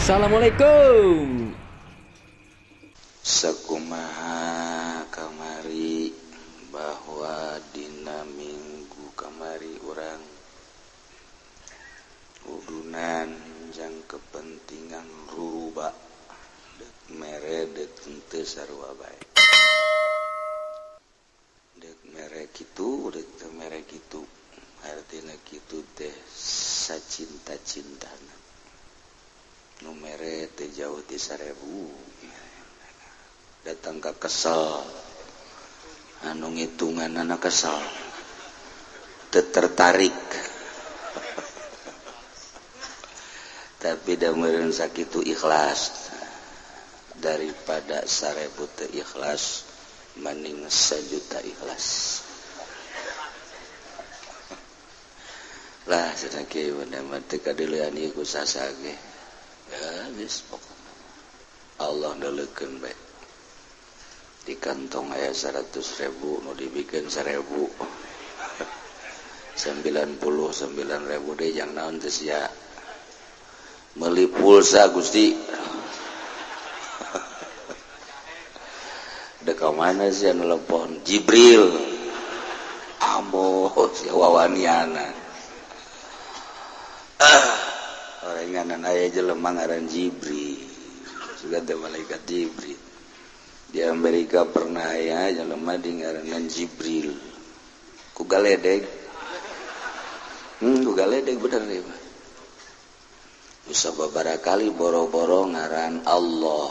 Assalamualaikum. Sakumaha kamari bahwa dina minggu kamari orang udunan jang kepentingan ruba dek mere dek teu sarua bae dek mere kitu dek teu mere kitu artina kitu teh sacinta-cintana nu mere teh jauh ti 1000 datang ke kesel anu ngitungan anak kesel tertarik tapi da meureun sakitu ikhlas daripada 1000 teu ikhlas mending 1.000.000 ikhlas lah cenah kieu mah teu kadeulean ieu ku sasage ya geus pokona Allah ndeulekeun bae di kantong aya 100.000 nu dibikin 1.000 99.000 deh jang naon teh sia meuli pulsa Gusti dek ka mana sia nelpon Jibril ambo sia wawaniana oranganan aya jelema ngaran Jibril sugan teh malaikat Jibril. Di Amerika pernah ya jelema dingaranan Jibril ku galedeg bener deh bisa babara kali boro-boro ngaran Allah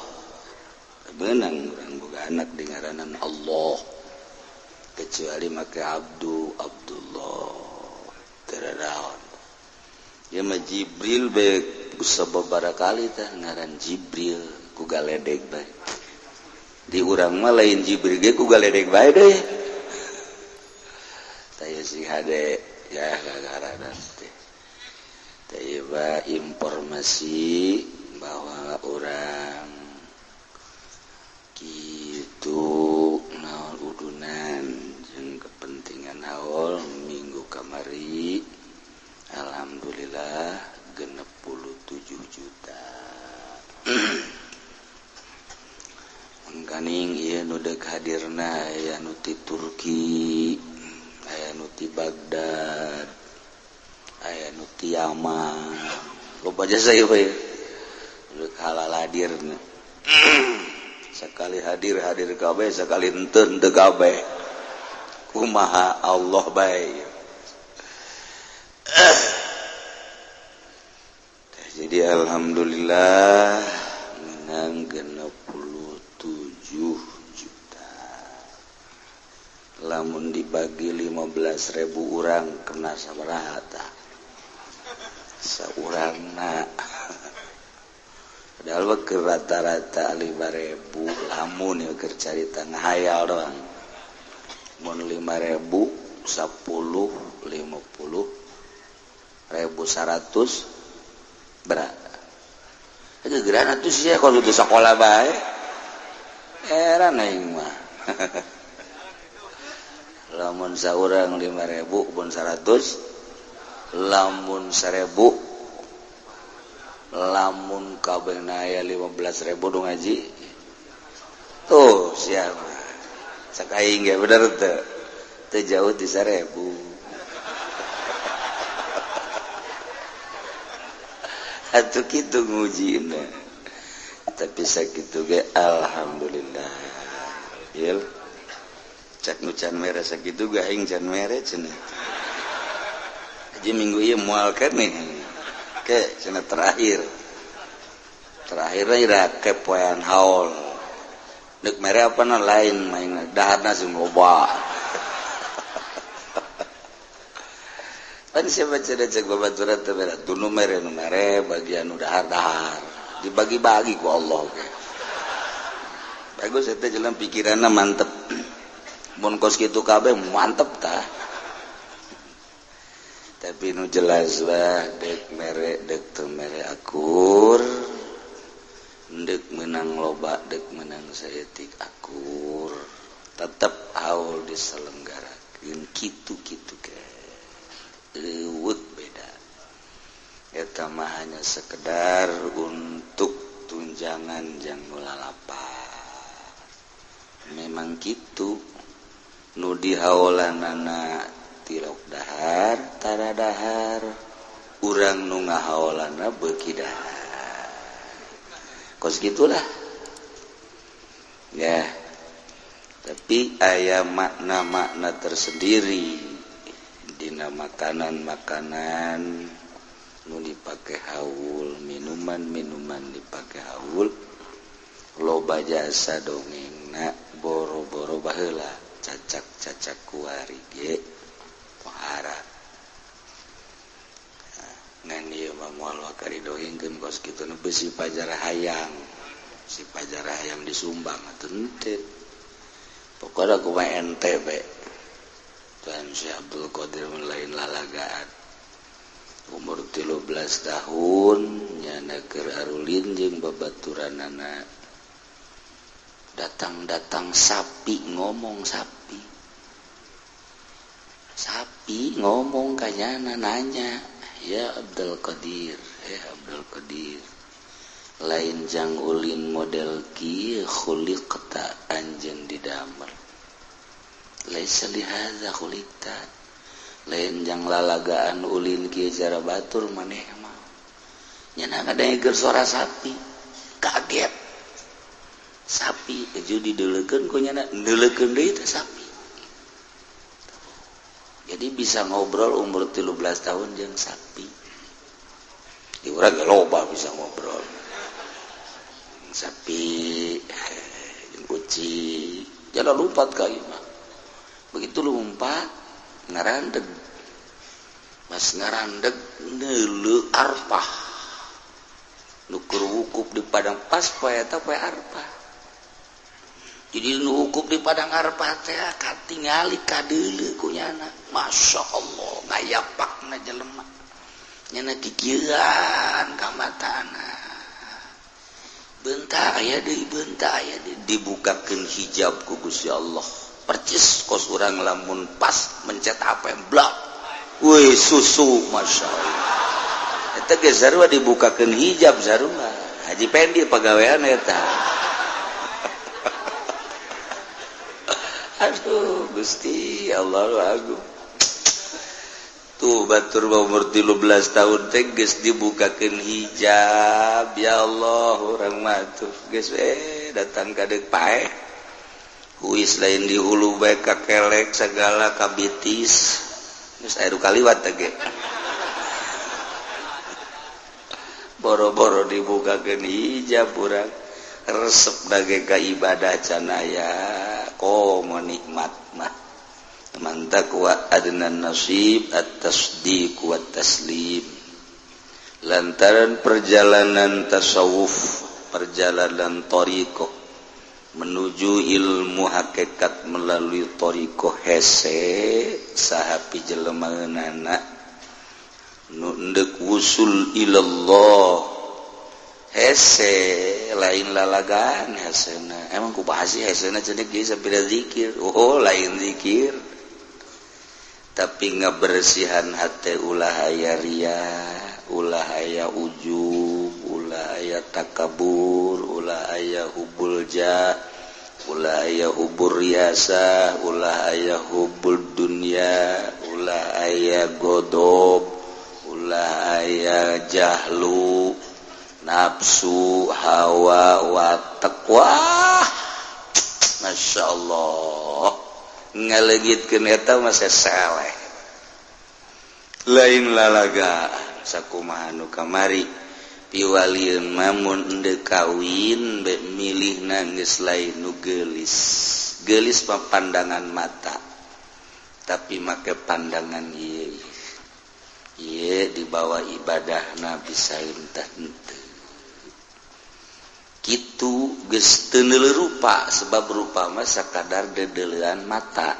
benang urang boga anak dingaranan Allah kecuali make Abdullah teradaon ya mah Jibril be bisa babara kali teh ngaran Jibril ku galedeg bae di urang mah lain Jibril ge ku galedeg bae deui taya si hade ya gagaranan teh taya informasi bahwa orang kitu naon udunan jeung kepentingan haul minggu kamari alhamdulillah 67 juta kaning ieu nu deuk hadirna aya nu ti Turki aya nu ti Baghdad aya nu ti Yaman loba jasa ieu bae deuk halal hadirna sakali hadir kabeh sakali henteu teu kabeh kumaha Allah bae jadi alhamdulillah menang 67 juta lamun dibagi 15.000 orang kena sabaraha tah saurangna padahal mah keur rata-rata 5.000 lamun ya keur carita ngahayal doang mun 5.000 10 50 1.100 berapa itu geran atuh sia kalau di sekolah bae heran aing mah lamun saurang 5.000 pun 100 lamun 1.000 lamun kabehna aya 15.000 dong ngaji tuh sia mah sak aing ge bener teu jauh di 1.000 atuh kitu ngujina tapi sakitu ge alhamdulillah bil cak nu can mere sakitu ge aing can mere cenah minggu ieu moal keneh ke cenah terakhir ira kepoean haul deuk mere apana lain main daharna sing loba kan siapa cek babaturan teh berat tunu mere bagian udah dahar dibagi-bagi ku Allah ke bagus eta jalan pikiranna mantep mun kos kitu kabeh mantep tah tapi nu jelas lah dek mere dek teu mere akur dek menang loba dek menang saeutik akur tetep haul diselenggarakeun kitu-kitu ke leuweut beda eta mah hanya sekedar untuk tunjangan jang lapar. Memang gitu nu dihaolanana tirok dahar tara dahar, urang nu ngahaolana beuki dahar. Kos gitulah ya. Tapi aya makna-makna tersendiri dina makanan-makanan nu dipake haul, minuman-minuman dipake haul. Loba jasa dongengna boro-boro baheula cacak-cacak kuari ge pohara. Ngan ieu mah moal wakari dongengkeun kos kitu nu besi pajar hayang. Si pajar hayang disumbang atuh henteu. Pokoknya aku mah ente be. Tuan Syekh Abdul Qadir lain lalagaan. Umur 13 tahun nyana keur arulin jeung babaturanana. Datang-datang sapi ngomong sapi. Sapi ngomong ka nyana nanya, "Ya Abdul Qadir, Abdul Qadir. Lain jang ulin model kieu khuliqta anjeun didamel. Laisa lihadza khuliqta. Lain jang lalagaan ulin kieu cara batur maneh mah." Nyana ngadengekeun suara sapi, kaget. Sapi eju dideulekeun ku nyana, ndeulekeun deui teh sapi. Jadi bisa ngobrol umur 13 tahun jeung sapi. Di urang ge loba bisa ngobrol. Sapi jeung kucing jangan lompat ka ieu mah. Begitu lompat ngarandeg. Pas ngarandeg neuleuh arpah. Nu keur wukuf di padang pas poe eta poe arpah. Jadi nu wukuf di padang arpah teh katingali kadeuleuh ku nyana. Masyaallah ngayapakna jelema. Nyana kikieuan ka matana. Bentar aya deui dibukakeun hijab ku Gusti Allah. Percis kos urang lamun pas mencet HP blak. Woi susu masyaallah. Eta ge sarua dibukakeun hijab sarua. Haji Pendi pagawean eta. Aduh Gusti Allah agung. Tuh batur umur 13 tahun teh geus dibukakeun hijab. Ya Allah urang mah tuh geus datang ka deuk paeh. Huis lain di hulu bae ka kelek sagala kabitis. Geus aya kaliwat teh ge. Boro-boro dibukakeun hijab urang resep dage ka ibadah can aya komo nikmat mah. Man taqwa adnan nasib at-tasdiq wa taslim. Lantaran perjalanan tasawuf, perjalanan thariqah menuju ilmu hakikat melalui thariqah hese saha pijeleumana nu endek wusul ilallah hese lain lalagaan hesena. Emang kumaha sih hesena cenah geus sabira zikir? Oh lain zikir. Tapi ngabersihan hati ulah aya ria, ulah aya ujub, ulah aya takabur, ulah aya hubul ja, ulah aya hubur riasa, ulah aya hubul dunya, ulah aya godob, ulah aya jahlu, nafsu, hawa, wa taqwa. Masya Allah. Ngalegitkeun eta mah saleh. Lain lalaga sakumaha nu kamari piwalieun mamun endeu kawin be milihna geus lain nu geulis. Geulis mah pandangan mata. Tapi make pandangan ieu. Ieu dibawa ibadahna bisa henteu. Kitu geus teu neuleuh rupa sebab rupa mah sakadar dedeleuan mata.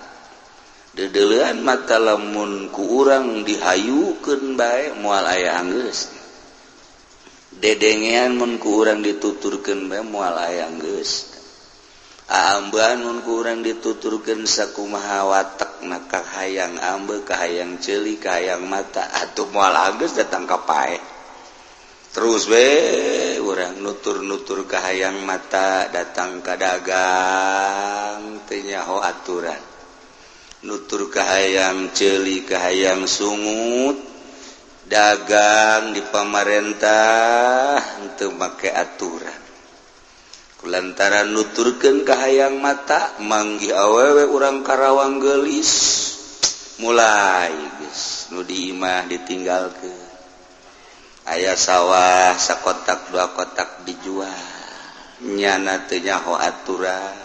Dedeleuan mata lamun ku urang dihayukeun bae moal aya anggeus. Dedengean mun ku urang dituturkeun bae moal aya anggeus. Aambean mun ku urang dituturkeun sakumaha watekna ka hayang ambe ka hayang ceuli ka hayang mata atuh moal anggeus datang ka paeh. terus orang nutur-nutur ke hayang mata datang ke dagang ternyaho aturan nutur ke hayang celi ke hayang sungut dagang di pamarentah untuk pakai aturan kulantaran nuturkeun ka hayang mata manggi awewe urang Karawang gelis mulai geus nu di imah ditinggalkeun aya sawah sakotak dua kotak dijual nyana teu nyaho aturan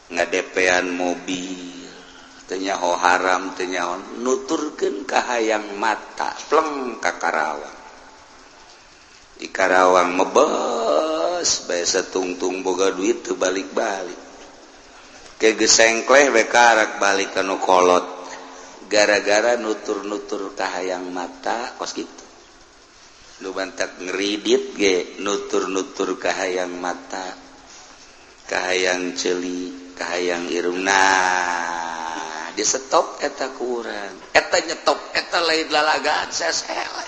ngadepean mobil teu nyaho haram teu nyaho nuturkeun ka hayang mata pleng ka Karawang di Karawang mebes bae satungtung boga duit teu balik-balik ke gesengkleh we karak balik ka nu kolot gara-gara nutur-nutur ka hayang mata kos kitu lu bantak ngeridit ge nutur-nutur ka hayang mata ka hayang ceuli ka hayang irung nah di stop eta ku urang eta nyetop eta lain lalagaan sesele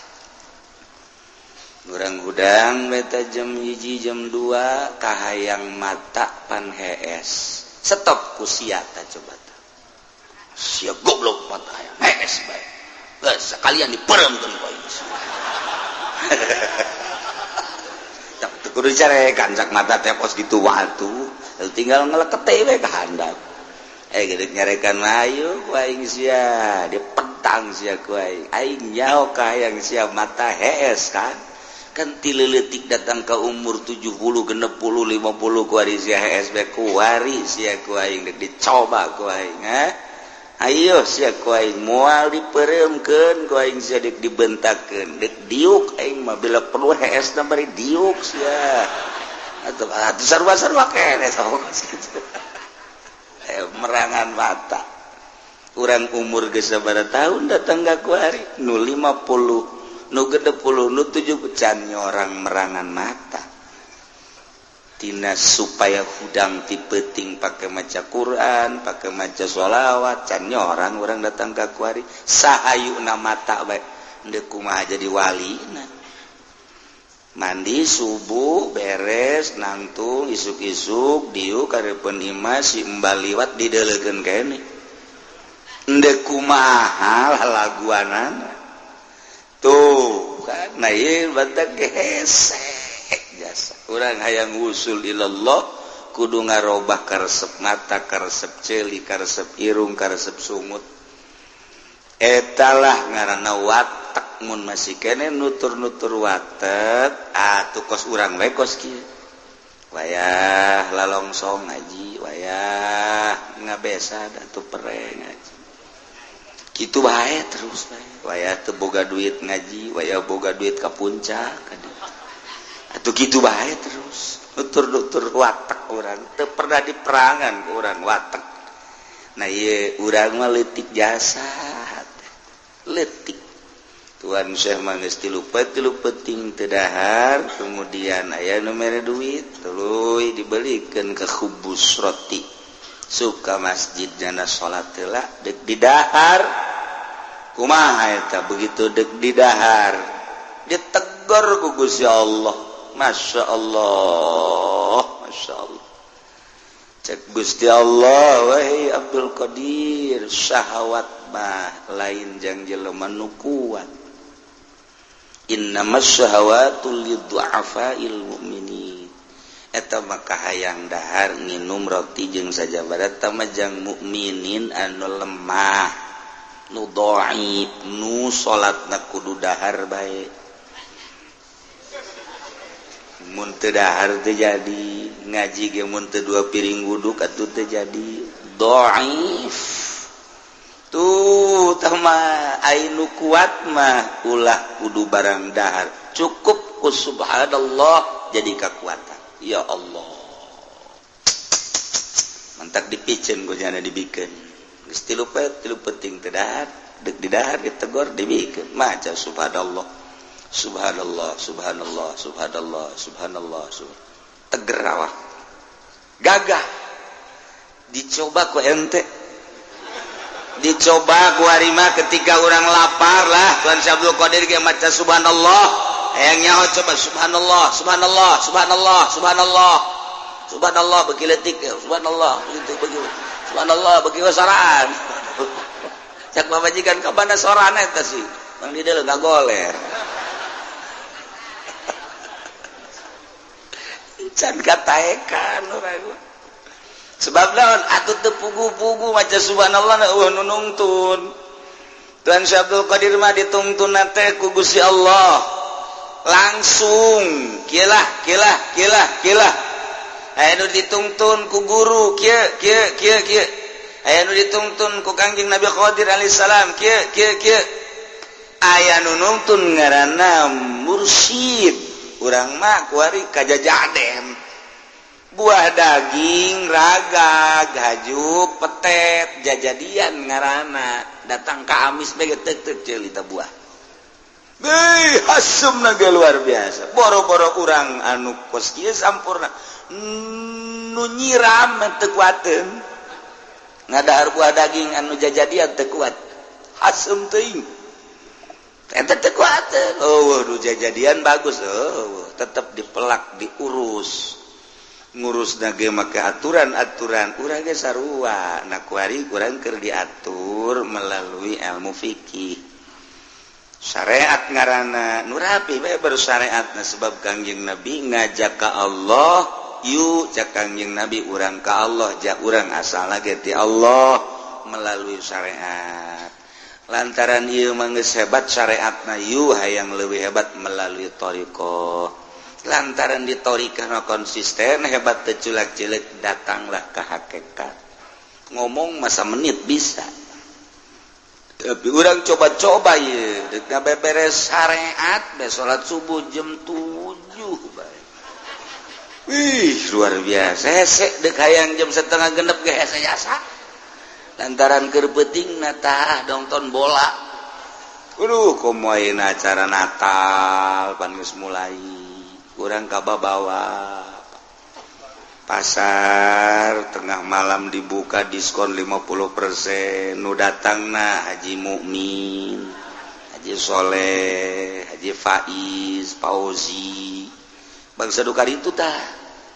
urang gudang beta jam 1 jam 2 ka hayang mata pan hees stop ku sia ta coba ta sia goblok mata hayang hees bae geus sekalian diperemkeun ku ieu tak kudu carekan cak mata teh pos gitu waktu tinggal ngelekete we ka handap gede nyarekan ayo ku aing sia di petang sia ku aing nyaho ka hayang sia mata hees kan ti leuletik datang ka umur 70 60 50 ku ari sia hees bae ku ari sia ku aing dek dicoba ku aing ayo sia ku aing moal dipereumkeun ku aing sia dek dibentakeun dek diuk aing mah bila perlu hees na bari diuk sia atuh sarua-sarua keneh merangan mata urang umur geus sabaraha tahun datang ka ku ari nu 50 nu 60 nu 70 can nyorang merangan mata tina supaya hudang ti peuting pake maca Quran pake maca sholawat can nyorang urang datang ka ku ari sahayuna mata bae endeu kumaha jadi walina mandi subuh beres nangtung isuk-isuk diuk karepeun imah si embal liwat dideulekeun keneh endeu kumaha laguanana tuh kan nah ieu batak gesek jasa urang hayang usul ilallah kudu ngarobah karesep mata karesep ceuli karesep irung karesep sumut etalah ngaranna watak mun masih kene nutur-nutur watak atuh kos urang we kos kieu wayah lalongsong ngaji wayah ngabesa atuh pereng ngaji kitu bae terus bae wayah teu boga duit ngaji wayah boga duit ka puncak atuh kitu bae terus nutur-nutur watak urang teu pernah diperangan ku urang watak nah ieu urang mah leutik jasa leutik tuan Syekh mah geus tilu peuting teu dahar kemudian aya nu mere duit tuluy dibelikeun ka khubus roti suka masjid jana salat heula deuk di dahar kumaha eta begitu deuk di dahar ditegur ku Gusti Allah masyaallah cek Gusti Allah wahai Abdul Qadir syahwat mah lain jang jelema nu kuat innamas syahawatu liddu'afa'il mu'minin eta mah kahayang dahar nginum roti jeung sajabadat mah jang mukminin anu lemah nu dhaif nu salatna kudu dahar bae mun teu dahar teu jadi ngaji ge mun teu 2 piring wuduk atuh teu jadi dhaif tuh tah mah ainu kuat mah ulah kudu barang dahar cukup ku subhanallah jadi kekuatan ya Allah mantak dipicen ku jana dibikeun geus tilu penting teu dahar deuk di dahar ditegor dibikeun maca subhanallah subhanallah subhanallah subhanallah subhanallah teger awak gagah dicoba ku ente dicoba ku harima ketika orang lapar lah Tuan Syekh Abdul Qadir ge maca subhanallah Hayang nyaho coba subhanallah, subhanallah, subhanallah, subhanallah. Subhanallah bagi letik ya, subhanallah begitu bagi. Subhanallah bagi wasaraan. Cak majikan ka bana sorana eta sih. Mang di deuleu ngagoler. Can kataekan urang. Sebab naon atuh teu pugu-pugu maca subhanallah nu nungtun. Tuan Syekh Abdul Qadir mah ditungtun teh ku Gusti Allah. Langsung kilah. Aya nu ditungtun ku guru kieu. Aya nu ditungtun ku Kangjeng Nabi Qadir alaihi salam kieu. Aya nu nungtun ngaranna mursyid. Urang mah kuari kajajaden. Buah daging, raga, gajuk, petet, jajadian ngaranna. Datang ka amis bege teuk-teuk ceulita buah. Hasem naga luar biasa. Boro-boro urang anu kos kieu sampurna. Nu nyiram teu kuateun. Ngadahar buah daging anu jajadian teu kuat. Hasem teuing. Eta teu kuateun. Waduh jajadian bagus. Tetep dipelak, diurus. Ngurus nage make aturan-aturan urang ge sarua. Na kuari urang keur diatur melalui ilmu fikih. Syariat ngaranna nu rapi bae baru syariatna sebab Kangjeng Nabi ngajak ka Allah, yuk cak Kangjeng Nabi urang ka Allah, ja urang asalna ge ti Allah melalui syariat. Lantaran ieu mah geus hebat syariatna, yuk hayang leuwih hebat melalui thariqah. Lantaran di thariqah konsisten hebat teu culak-cilik datanglah ke hakikat. Ngomong masa menit bisa. Tapi orang coba-coba ya, dek beres syariat, be salat subuh jam 7 bae. Wih, luar biasa. Hese dek hayang jam 6:30 ge hese jasa. Lantaran keur peutingna tah nonton bola. Komoeuna acara Natal pan geus mulai. Urang kababawa. Pasar tengah malam dibuka diskon 50%. Nu datangna Haji Mukmin, Haji Soleh, Haji Faiz, Fauzi. Bangsa duka itu tah.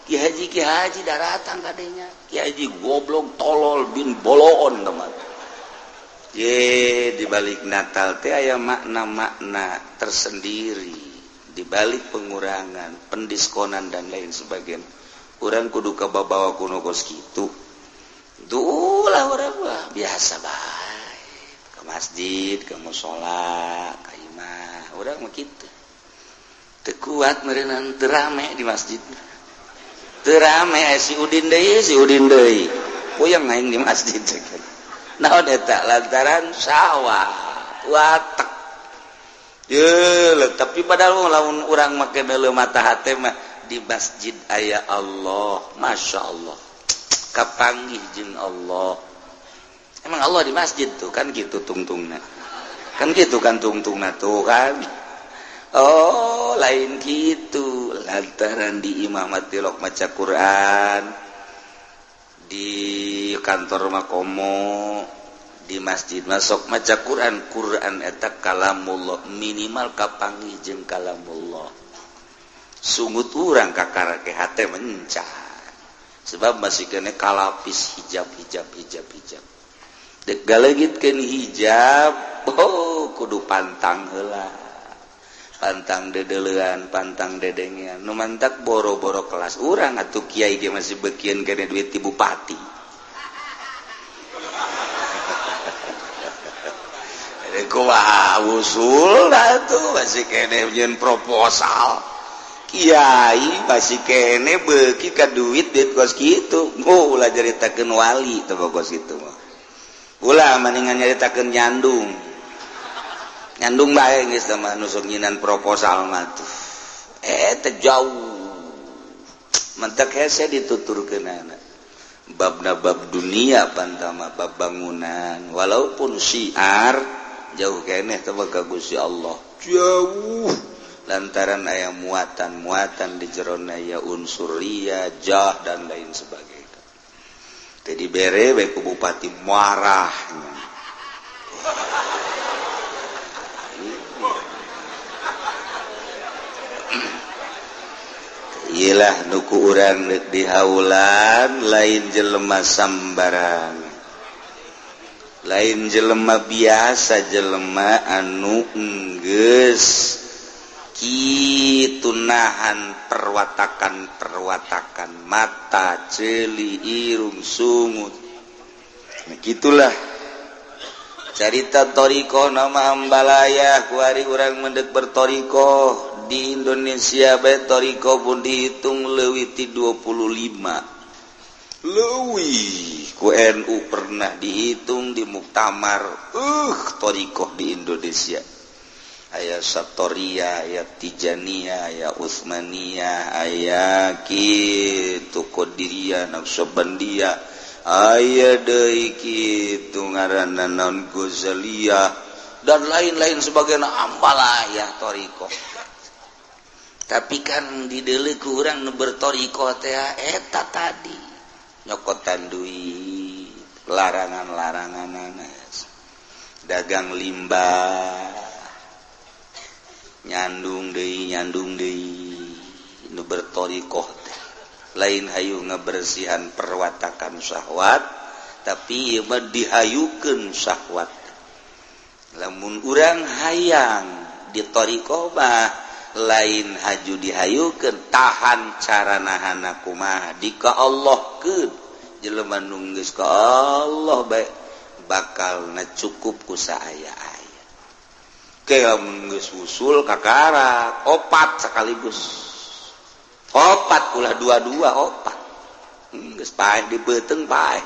Ki Haji datang kadenya. Ki Haji goblok tolol bin boloon teman. Di balik Natal teh aya makna-makna tersendiri. Di balik pengurangan, pendiskonan dan lain sebagainya. Urang kudu kababawa kuno kos kitu. Dulah urang mah biasa bae. Ke masjid, ke mushola, ka imah, urang mah kitu. Teu kuat meureunna teu rame di masjid. Teu rame si Udin deui. Puyeng aing di masjid ceuk. Naon eta lantaran sawah, watek. Tapi padahal lamun urang make neuleuh mata hate mah di masjid aya Allah, masya Allah, kapanggih jeung Allah. Emang Allah di masjid tuh kan gitu tungtungna, kan gitu kan tungtungna tuh kan. Oh lain gitu, lantaran di imamat tilok maca Quran, di kantor makomo, di masjid masuk maca Quran eta kalamullah minimal kapanggih jeung kalamullah. Sungut urang kakarake hate mencan sebab masih kena kalapis hijab. Dek galegitkeun hijab kudu pantang heula, pantang dedeleuan, pantang dedengean. Nu mantak boro-boro kelas urang atuh kiai ge masih beukeun kene duit ti bupati. Kumaha usul dah tuh masih kene nyeun proposal. Kiai masih kene beuki ka duit kos kitu. Ulah jaritakeun wali teh kos kitu mah. Ulah mendingan nyaritakeun nyandung. Nyandung bae geus mah nu sok nyinan proposal mah tuh. Teh jauh. Mentek hese dituturkeunana. Babna bab dunia pantama bab bangunan walaupun syiar jauh keneh teh ka Gusti Allah jauh lantaran aya muatan di jerona aya unsur ria jah dan lain sebagainya. Jadi bere bae ku bupati marah. Iyalah nuku urang dihaulan lain jelema sambarang, lain jelema biasa, jelema anu enggeus kitu nahan perwatakan mata, ceuli, irung, sungut. Nah, gitulah carita toriko nama ambalaya kuari urang mendek bertoriko di Indonesia bae toriko pun dihitung leuwih ti 25. Leuwih ku NU pernah dihitung di muktamar toriko di Indonesia. Aya Satoriyah, aya Tijaniyah, aya Utsmaniyah, aya kitu Qadiriyah, Naqsabandiyah, aya deui kitu ngaranna naon Ghazaliyah dan lain-lain sebagainya ambalaya toriko. Tapi kan di deuleu ku urang nu bertoriko teh eta tadi nyokotan duit, larangan-laranganna, dagang limbah, nyandung deui nu bertoriko teh lain hayu ngabersihan perwatakan syahwat, tapi ieu mah dihayukeun syahwat. Lamun urang hayang di toriko mah lain haju dihayukeun, tahan cara nahanna kumaha dika Allahkeun. Jelema nu geus ka Allah bae bakal na cukup ku saaya-aya. Ke mun geus usul kakara opat sekaligus. Opat ulah dua-dua opat. Geus paeh di beuteung paeh.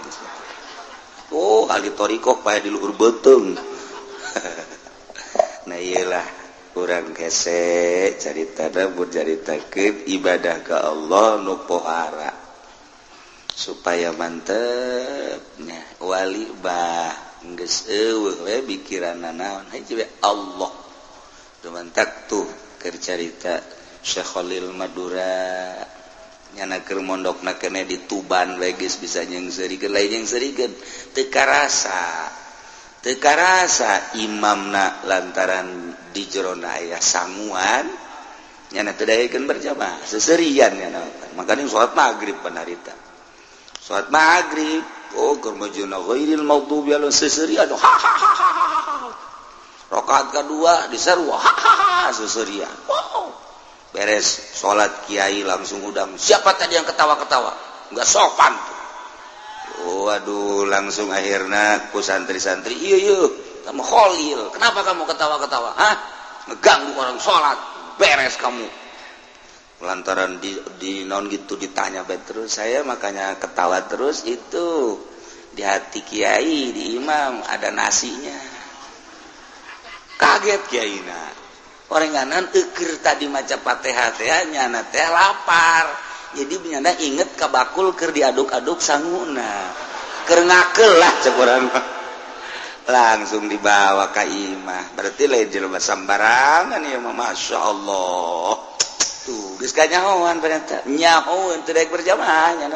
Oh, ahli toriko paeh di luhur beuteung. Nah iyalah urang hese caritana mun caritakeun ibadah ka Allah nu pohara supaya mantepnya wali bah geus eueuh we pikiranna naon hiji we Allah dumantak tuh keur carita Syekh Khalil Madura nyana keur mondokna keneh di Tuban we geus bisa nyeungseurikeun lain nyeungseurikeun teu karasa imamna lantaran di jerona aya sanguan nyana teu daekeun berjamaah seserian nyana makanya salat maghrib panarita salat maghrib keur majuna ghairil maghdubi alaihim seserian rakaat kedua diseru seserian beres salat kiai langsung udang siapa tadi yang ketawa-ketawa enggak sopan tuh. Waduh langsung akhirnya ku santri-santri iya kamu Khalil, kenapa kamu ketawa-ketawa? Hah? Ngeganggu orang sholat, beres kamu. Lantaran di non gitu ditanya terus, saya makanya ketawa terus itu di hati kiai, di imam ada nasinya. Kaget kiai na. Orenganan eukeur tadi maca Fatihah teh nyana teh lapar. Jadi nyana inget ka bakul keur diaduk-aduk sanguna. Keur ngakeul lah cek urang langsung dibawa ke imah berarti lain jelema sambarangan ya masya Allah tuh geus kanyahoan ternyata nyahoan teu daek berjamaah nya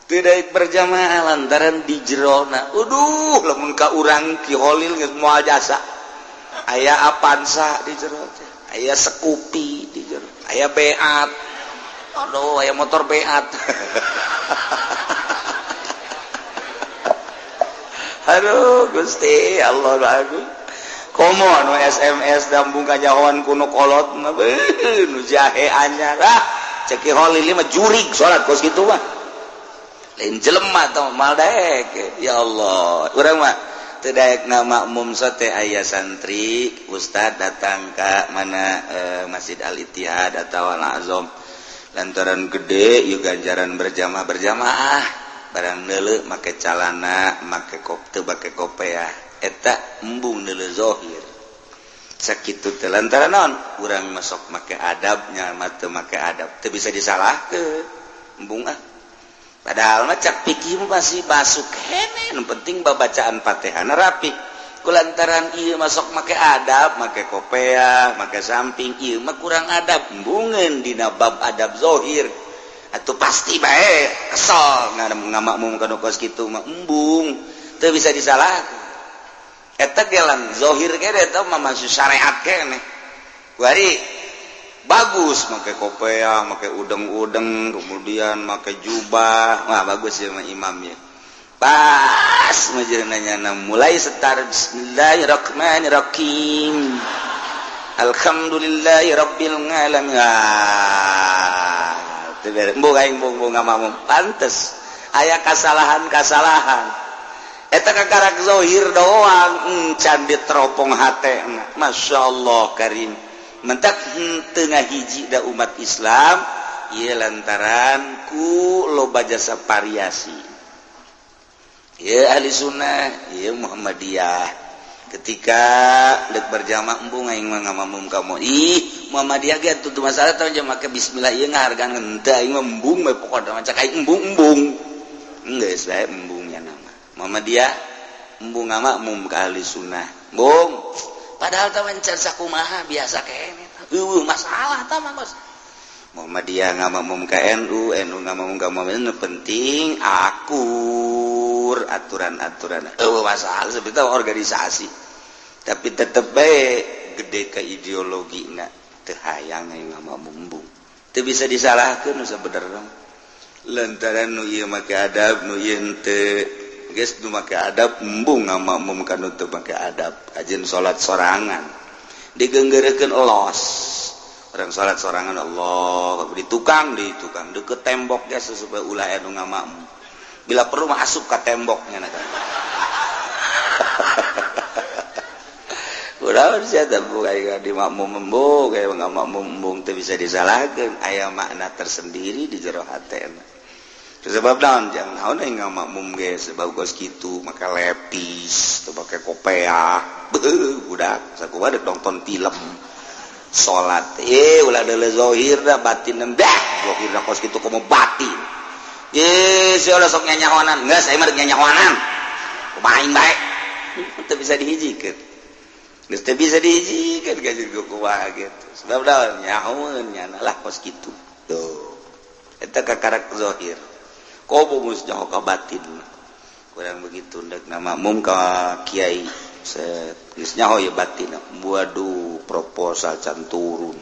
teu daek berjamaah lantaran di jerona lamun ka urang ki Khalil geus moal jasa aya Avanza di jero teh aya Scoopy di jero aya Beat aduh aya motor Beat aduh Gusti Allah bagus komo nu SMS dambung kajahoan kuno kolot mah nu jahe anyar cek Khalil mah jurig salat kos kitu mah lain jelema tah mal daek ya Allah urang mah teu daek na makmum teh aya santri ustad datang ka mana Masjid Al-Ittihad atau Al-Azham lantaran gede ieu ganjaran berjamaah barang neuleu make calana make teu make kopiah eta embung neuleu zahir sakitu teh lantaran naon urang masok make adabnya mah teu make adab teu bisa disalahkeun embung padahal mah cak pikir masih masuk kene nu penting babacaan Fatihahna rapi kulantaran ieu masok make adab make kopiah make samping ieu mah kurang adab embungeun dina bab adab zahir atuh pasti bae kesel ngamakmum kana kos kitu mah embung teu bisa disalahkeun eta gelan zahir kene eta mah masuk syariat kene kuari bagus pakai kopiah, pakai udeng-udeng, kemudian pakai jubah. Wah, bagus ya imamnya. Pas majenanya mulai start bismillahirrahmanirrahim. Alhamdulillahirabbil alamin. Teu beres. Embung aing embung ngamamun. Pantes aya kasalahan-kasalahan. Eta kakarak zahir doang can diteropong hatena. Masyaallah karim. Mentak teu ngahiji da umat Islam ieu lantaran ku loba jasa variasi. Ieu ahli sunnah, ieu Muhammadiyah. Ketika dek berjamaah embung aing mah ngamamum kamu. Ih, Muhammadiyah ge tutu masalah tah jeung make bismillah ieu ngahargaan henteu aing mah embung bae pokona macak aing embung-embung. Geus bae embungnya nama. Muhammadiyah embung ngamakmum ka ahli sunnah. Embung. Padahal tah mencan sakumaha biasa kene. Masalah tah mah Bos. Muhammadiyah ngamakmum ka NU, NU ngamakmum ka Muhammadiyah penting akur aturan-aturan. Masalah sebetulnya organisasi. Tapi tetep bae gede ke ideologina teu hayang ngamakmum embung. Teu bisa disalahkeun nu sabenerna. Lantaran nu ieu make adab, nu ieu teu geus nu make adab embung ngamakmum ka nu teu make adab. Ajeun salat sorangan digeunggeurekeun elos. Orang salat sorangan Allah di tukang deket tembok dia supaya ulah anu ngamakmum. Bila perlu mah asup ka temboknya na. Ulah sia teh bukan di makmum embung kayak ngamakmum embung teu bisa disalahkeun aya makna tersendiri di jero hatena. Sebab naon jangan naon aing ngamakmum ge sebab geus kitu maka lepis teu pake kopiah. Budak sakumaha nonton film. Salat ulah deuleu zahir da batin dah zahir da kos kitu komo batin sia ulah sok nyanyahonan geus aya mah nyanyahonan kumaha aing bae teu bisa dihijikeun geus teu bisa dihijikeun ka jeung kumaha gitu sebab daun nyahoeun nyana lah kos kitu tuh eta kakarak zahir kobo mus nyaho ka batin kurang begitu ndak nama mum ka kiai geus nyaho ya batin waduh proposal can turun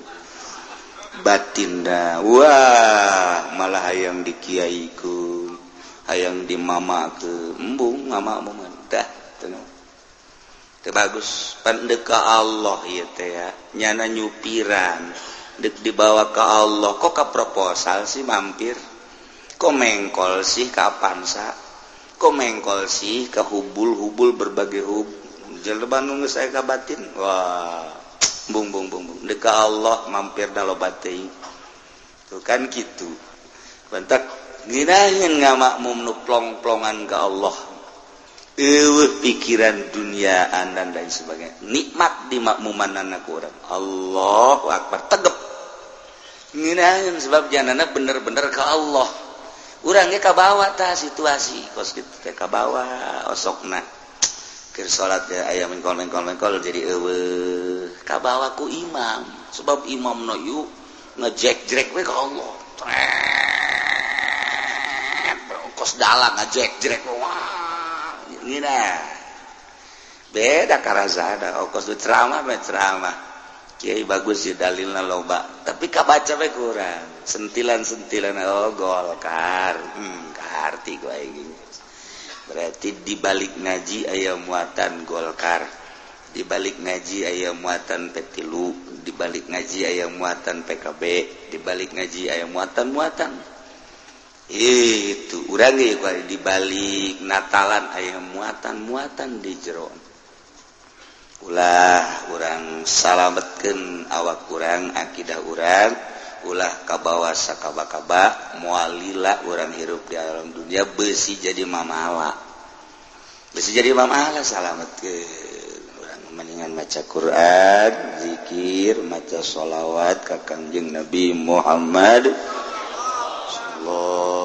batin dah wah malah hayang dikiaikeun hayang dimamakeun embung ngamakmum dah teu bagus pan deuk ka Allah ieu teh ya nyana nyupiran deuk dibawa ka Allah kok ka proposal sih mampir kok mengkol sih kapan sa kok mengkol sih ka hubul-hubul berbagai hubul jelema nu geus aya ka batin wah bung deuk ka Allah mampir da loba teuing tuh kan kitu bentak ngirahin ngamakmum nu plong-plongan ka Allah eueuh pikiran duniaan dan lain sebagainya nikmat di makmumanana ku urang Allahu akbar tegep ngirahin sebab janana bener-bener ka Allah urang ge kabawa tah situasi kos kitu teh kabawa osokna keur salat ya aya mengkol jadi eueuh kabawa ku imam sebab imam no yu ngejek-jrek we ka Allah kos dalang ngejek-jrek wah ngina beda karasana kos ceramah kiai bagus ya dalilna loba tapi kabaca we kurang sentilan-sentilan Golkar karti ku aing berarti di balik ngaji aya muatan Golkar di balik ngaji aya muatan P3 di balik ngaji aya muatan PKB di balik ngaji aya muatan itu urang ge di balik Natalan aya muatan di jero ulah urang salametkeun awak urang akidah urang ulah kabawa sakaba-kaba moalila urang hirup di alam dunia besi jadi mamala salametkeun urang mendingan maca Quran zikir maca sholawat ka Kangjeng Nabi Muhammad sallallahu